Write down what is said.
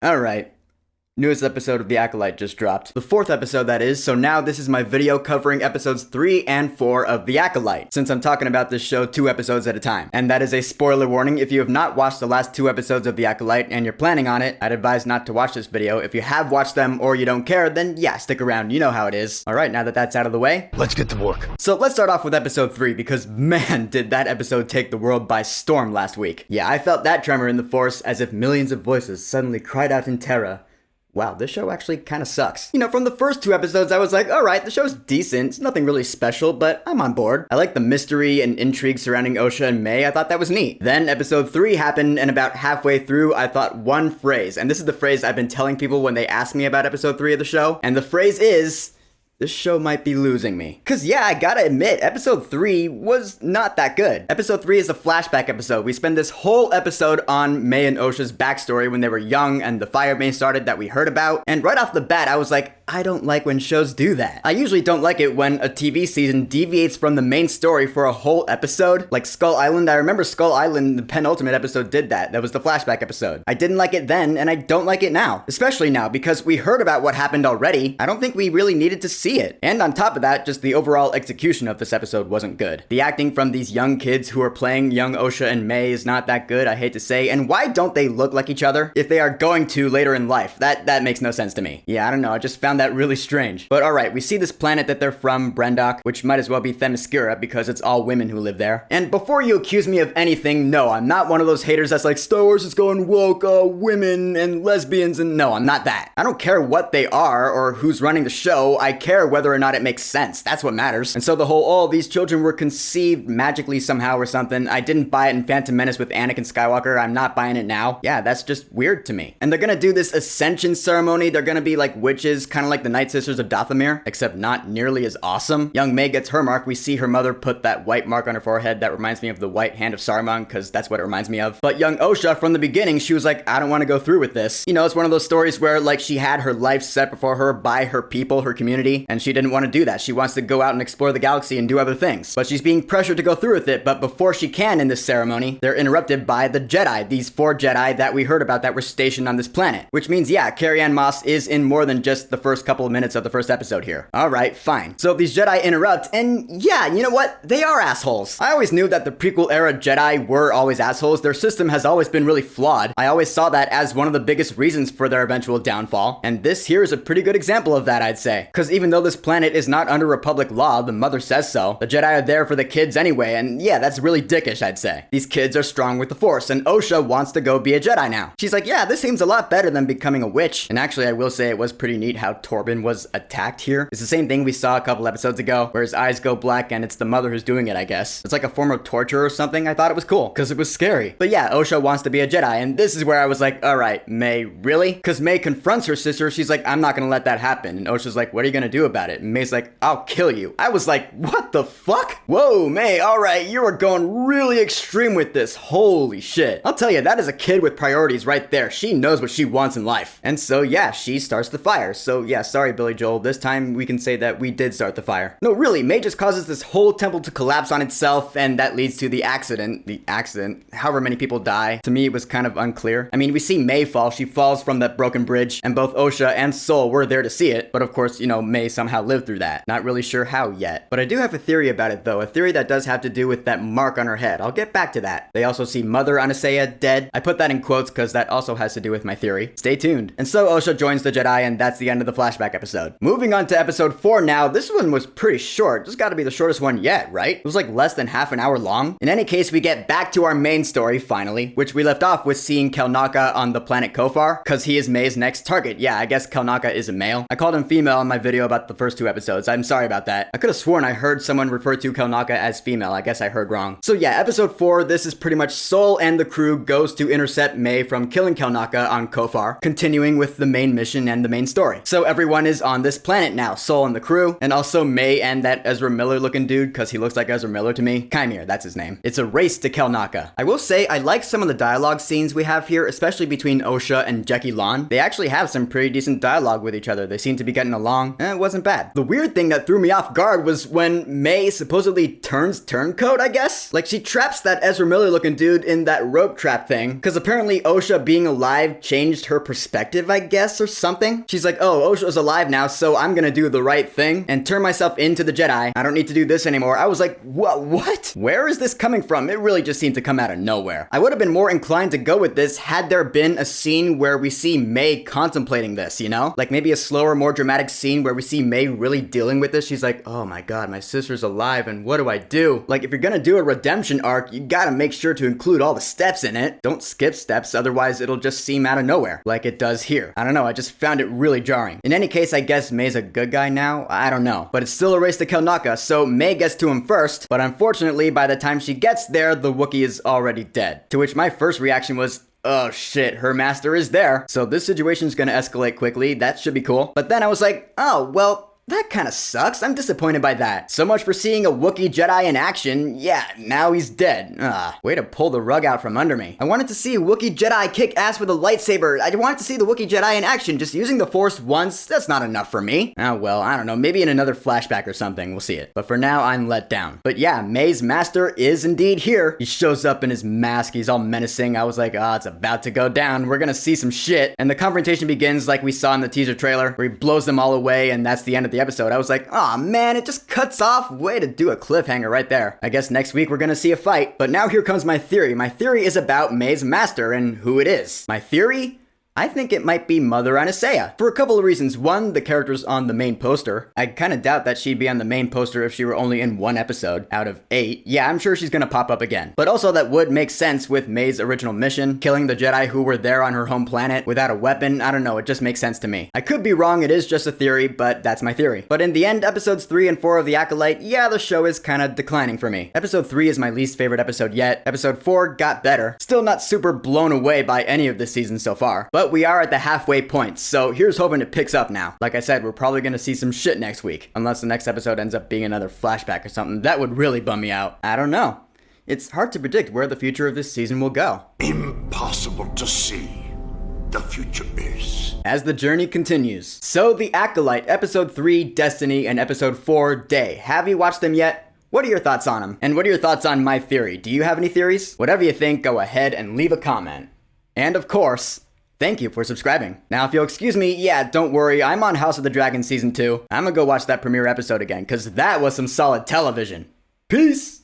Alright. Newest episode of The Acolyte just dropped. The 4th episode, that is, so now this is my video covering episodes 3 and 4 of The Acolyte, since I'm talking about this show 2 episodes at a time. And that is a spoiler warning. If you have not watched the last 2 episodes of The Acolyte and you're planning on it, I'd advise not to watch this video. If you have watched them or you don't care, then yeah, stick around. You know how it is. Alright, now that that's out of the way, let's get to work. So let's start off with episode 3, because man, did that episode take the world by storm last week. Yeah, I felt that tremor in the force as if millions of voices suddenly cried out in terror. Wow, this show actually kind of sucks. You know, from the first 2 episodes, I was like, alright, the show's decent. It's nothing really special, but I'm on board. I like the mystery and intrigue surrounding Osha and May. I thought that was neat. Then episode 3 happened, and about halfway through, I thought one phrase. And this is the phrase I've been telling people when they ask me about episode 3 of the show. And the phrase is, this show might be losing me. Cause yeah, I gotta admit, episode 3 was not that good. Episode 3 is a flashback episode. We spend this whole episode on May and Osha's backstory when they were young and the fire May started that we heard about. And right off the bat, I was like, I don't like when shows do that. I usually don't like it when a TV season deviates from the main story for a whole episode. Like Skull Island, I remember Skull Island, the penultimate episode did that. That was the flashback episode. I didn't like it then, and I don't like it now. Especially now, because we heard about what happened already. I don't think we really needed to see it. And on top of that, just the overall execution of this episode wasn't good. The acting from these young kids who are playing young Osha and May is not that good, I hate to say. And why don't they look like each other if they are going to later in life? That makes no sense to me. Yeah, I don't know, I just found that really strange. But alright, we see this planet that they're from, Brendok, which might as well be Themyscira because it's all women who live there. And before you accuse me of anything, no, I'm not one of those haters that's like, Star Wars is going woke, women and lesbians, and no, I'm not that. I don't care what they are or who's running the show, I care whether or not it makes sense. That's what matters. And so the whole, oh, these children were conceived magically somehow or something, I didn't buy it in Phantom Menace with Anakin Skywalker, I'm not buying it now. Yeah, that's just weird to me. And they're gonna do this ascension ceremony, they're gonna be like witches, kind of like the Night Sisters of Dathomir, except not nearly as awesome. Young May gets her mark, we see her mother put that white mark on her forehead that reminds me of the white hand of Saruman, because that's what it reminds me of. But young Osha, from the beginning, she was like, I don't want to go through with this. You know, it's one of those stories where like she had her life set before her by her people, her community, and she didn't want to do that. She wants to go out and explore the galaxy and do other things. But she's being pressured to go through with it, but before she can in this ceremony, they're interrupted by the Jedi, these 4 Jedi that we heard about that were stationed on this planet. Which means, yeah, Carrie-Anne Moss is in more than just the first couple of minutes of the first episode here. Alright, fine. So these Jedi interrupt, and yeah, you know what? They are assholes. I always knew that the prequel era Jedi were always assholes. Their system has always been really flawed. I always saw that as one of the biggest reasons for their eventual downfall. And this here is a pretty good example of that, I'd say. Because even though this planet is not under Republic law, the mother says so, the Jedi are there for the kids anyway, and yeah, that's really dickish, I'd say. These kids are strong with the Force, and Osha wants to go be a Jedi now. She's like, yeah, this seems a lot better than becoming a witch. And actually, I will say it was pretty neat how Torben was attacked here. It's the same thing we saw a couple episodes ago, where his eyes go black and it's the mother who's doing it, I guess. It's like a form of torture or something. I thought it was cool, because it was scary. But yeah, Osha wants to be a Jedi, and this is where I was like, alright, May, really? Because May confronts her sister, she's like, I'm not gonna let that happen. And Osha's like, what are you gonna do about it? And May's like, I'll kill you. I was like, what the fuck? Whoa, May, alright, you are going really extreme with this. Holy shit. I'll tell you, that is a kid with priorities right there. She knows what she wants in life. And so yeah, she starts the fire. So yeah, sorry Billy Joel, this time we can say that we did start the fire. No, really, May just causes this whole temple to collapse on itself, and that leads to the accident. The accident, however many people die. To me, it was kind of unclear. I mean, we see May fall. She falls from that broken bridge, and both Osha and Sol were there to see it. But of course, you know, May somehow lived through that. Not really sure how yet. But I do have a theory about it though, a theory that does have to do with that mark on her head. I'll get back to that. They also see Mother Anastasia dead. I put that in quotes because that also has to do with my theory. Stay tuned. And so Osha joins the Jedi, and that's the end of the flashback episode. Moving on to episode 4 now, this one was pretty short. This gotta be the shortest one yet, right? It was like less than half an hour long. In any case, we get back to our main story finally, which we left off with seeing Kelnaka on the planet Kofar, because he is May's next target. Yeah, I guess Kelnaka is a male. I called him female in my video about the first 2 episodes. I'm sorry about that. I could have sworn I heard someone refer to Kelnaka as female. I guess I heard wrong. So yeah, episode 4, this is pretty much Sol and the crew goes to intercept May from killing Kelnaka on Kofar, continuing with the main mission and the main story. So everyone is on this planet now. Sol and the crew, and also May and that Ezra Miller looking dude, because he looks like Ezra Miller to me. Chimere, that's his name. It's a race to Kelnaka. I will say, I like some of the dialogue scenes we have here, especially between Osha and Jackie Lon. They actually have some pretty decent dialogue with each other. They seem to be getting along, and it wasn't bad. The weird thing that threw me off guard was when May supposedly turns turncoat, I guess? Like, she traps that Ezra Miller looking dude in that rope trap thing, because apparently Osha being alive changed her perspective, I guess, or something. She's like, oh, Osha's alive now, so I'm gonna do the right thing and turn myself into the Jedi. I don't need to do this anymore. I was like, what? Where is this coming from? It really just seemed to come out of nowhere. I would have been more inclined to go with this had there been a scene where we see May contemplating this, you know? Like maybe a slower, more dramatic scene where we see May really dealing with this. She's like, oh my god, my sister's alive and what do I do? Like if you're gonna do a redemption arc, you gotta make sure to include all the steps in it. Don't skip steps, otherwise it'll just seem out of nowhere, like it does here. I don't know, I just found it really jarring. In any case, I guess May's a good guy now? I don't know. But it's still a race to Kelnaka, so May gets to him first, but unfortunately, by the time she gets there, the Wookiee is already dead. To which my first reaction was, oh shit, her master is there. So this situation's gonna escalate quickly, that should be cool. But then I was like, oh, well, that kinda sucks. I'm disappointed by that. So much for seeing a Wookiee Jedi in action. Yeah, now he's dead. Way to pull the rug out from under me. I wanted to see a Wookiee Jedi kick ass with a lightsaber. I wanted to see the Wookiee Jedi in action. Just using the Force once, that's not enough for me. Oh well, I don't know. Maybe in another flashback or something. We'll see it. But for now, I'm let down. But yeah, May's master is indeed here. He shows up in his mask. He's all menacing. I was like, it's about to go down. We're gonna see some shit. And the confrontation begins like we saw in the teaser trailer, where he blows them all away, and that's the end of the episode. I was like, oh man, it just cuts off. Way to do a cliffhanger right there. I guess next week we're gonna see a fight. But now here comes my theory. My theory is about May's master and who it is. My theory? I think it might be Mother Anastasia. For a couple of reasons. One, the character's on the main poster. I kinda doubt that she'd be on the main poster if she were only in one episode out of 8. Yeah, I'm sure she's gonna pop up again. But also that would make sense with May's original mission, killing the Jedi who were there on her home planet without a weapon. I don't know, it just makes sense to me. I could be wrong, it is just a theory, but that's my theory. But in the end, episodes 3 and 4 of The Acolyte, yeah, the show is kinda declining for me. Episode 3 is my least favorite episode yet. Episode 4 got better. Still not super blown away by any of this season so far. But we are at the halfway point, so here's hoping it picks up now. Like I said, we're probably gonna see some shit next week. Unless the next episode ends up being another flashback or something. That would really bum me out. I don't know. It's hard to predict where the future of this season will go. Impossible to see. The future is. As the journey continues. So The Acolyte, Episode 3, Destiny, and Episode 4, Day. Have you watched them yet? What are your thoughts on them? And what are your thoughts on my theory? Do you have any theories? Whatever you think, go ahead and leave a comment. And of course, thank you for subscribing. Now, if you'll excuse me, yeah, don't worry, I'm on House of the Dragon Season 2. I'm gonna go watch that premiere episode again, because that was some solid television. Peace!